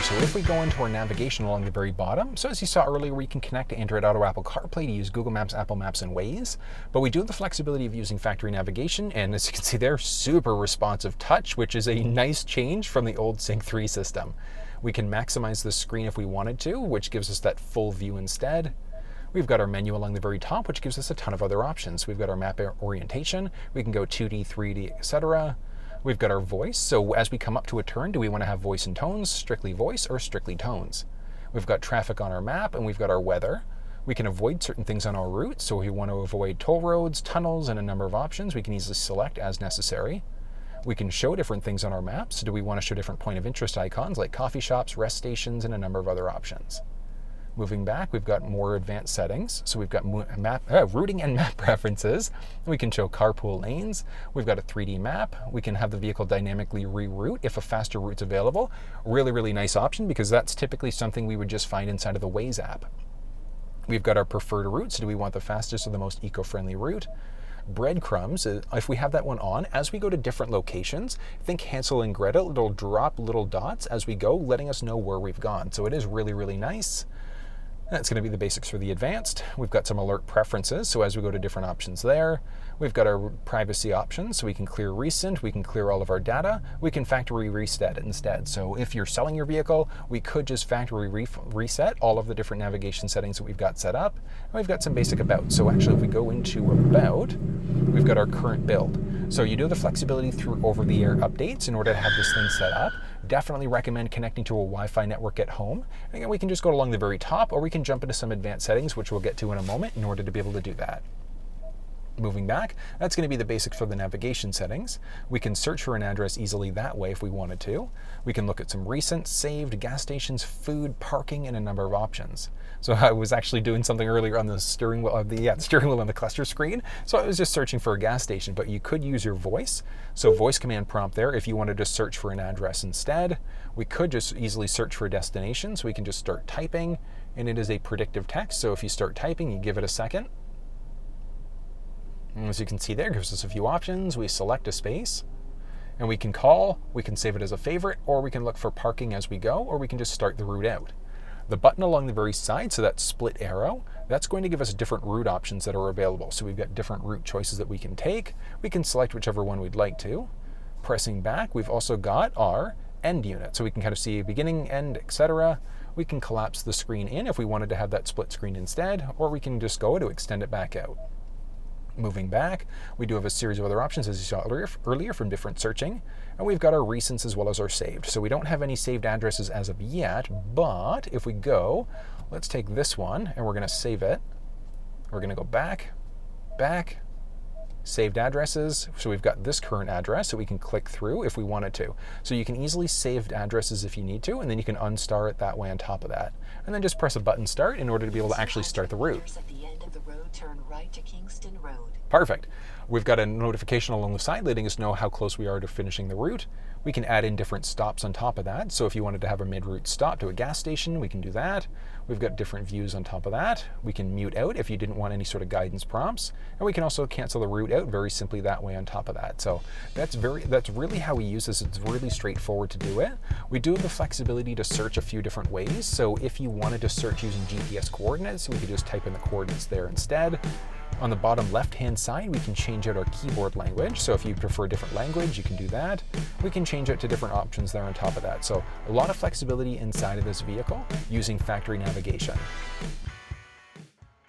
So if we go into our navigation along the very bottom, so as you saw earlier, we can connect to Android Auto, Apple CarPlay to use Google Maps, Apple Maps, and Waze. But we do have the flexibility of using factory navigation, and as you can see there, super responsive touch, which is a nice change from the old Sync 3 system. We can maximize the screen if we wanted to, which gives us that full view instead. We've got our menu along the very top, which gives us a ton of other options. We've got our map orientation. We can go 2D, 3D, etc. We've got our voice. So as we come up to a turn, do we want to have voice and tones, strictly voice, or strictly tones? We've got traffic on our map, and we've got our weather. We can avoid certain things on our route. So if we want to avoid toll roads, tunnels, and a number of options, we can easily select as necessary. We can show different things on our maps. Do we want to show different point of interest icons like coffee shops, rest stations, and a number of other options? Moving back, we've got more advanced settings. So we've got routing and map preferences. We can show carpool lanes. We've got a 3D map. We can have the vehicle dynamically reroute if a faster route's available. Really, really nice option because that's typically something we would just find inside of the Waze app. We've got our preferred routes. Do we want the fastest or the most eco-friendly route? Breadcrumbs, if we have that one on, as we go to different locations, think Hansel and Gretel, it'll drop little dots as we go, letting us know where we've gone. So it is really, really nice. That's going to be the basics for the advanced. We've got some alert preferences, so as we go to different options there, we've got our privacy options, so we can clear recent, we can clear all of our data, we can factory reset it instead. So if you're selling your vehicle, we could just factory reset all of the different navigation settings that we've got set up, and we've got some basic about. So actually, if we go into about, we've got our current build. So you do have the flexibility through over-the-air updates in order to have this thing set up. Definitely recommend connecting to a Wi-Fi network at home. And again, we can just go along the very top, or we can jump into some advanced settings, which we'll get to in a moment in order to be able to do that. Moving back, that's going to be the basics for the navigation settings. We can search for an address easily that way if we wanted to. We can look at some recent, saved, gas stations, food, parking, and a number of options. So I was actually doing something earlier on the steering wheel, the steering wheel on the cluster screen. So I was just searching for a gas station, but you could use your voice. So voice command prompt there if you wanted to search for an address instead. We could just easily search for a destination, so we can just start typing, and it is a predictive text. So if you start typing, you give it a second. And as you can see there, it gives us a few options. We select a space, and we can call, we can save it as a favorite, or we can look for parking as we go, or we can just start the route out. The button along the very side, so that split arrow, that's going to give us different route options that are available. So we've got different route choices that we can take. We can select whichever one we'd like to. Pressing back, we've also got our end unit, so we can kind of see beginning, end, etc. We can collapse the screen in if we wanted to have that split screen instead, or we can just go to extend it back out. Moving back, we do have a series of other options, as you saw earlier from different searching, and we've got our recents as well as our saved. So we don't have any saved addresses as of yet, but if we go, let's take this one, and we're going to save it. We're going to go back, saved addresses. So we've got this current address that we can click through if we wanted to. So you can easily save addresses if you need to, and then you can unstar it that way on top of that. And then just press a button start in order to be able to actually start the route. At the end of the road, turn right to Kingston Road. Perfect. We've got a notification along the side letting us know how close we are to finishing the route. We can add in different stops on top of that. So if you wanted to have a mid-route stop to a gas station, we can do that. We've got different views on top of that. We can mute out if you didn't want any sort of guidance prompts. And we can also cancel the route out very simply that way on top of that. So that's really how we use this. It's really straightforward to do it. We do have the flexibility to search a few different ways. So if you wanted to search using GPS coordinates, we could just type in the coordinates there instead. On the bottom left-hand side, we can change out our keyboard language. So if you prefer a different language, you can do that. We can change it to different options there on top of that. So a lot of flexibility inside of this vehicle using factory navigation.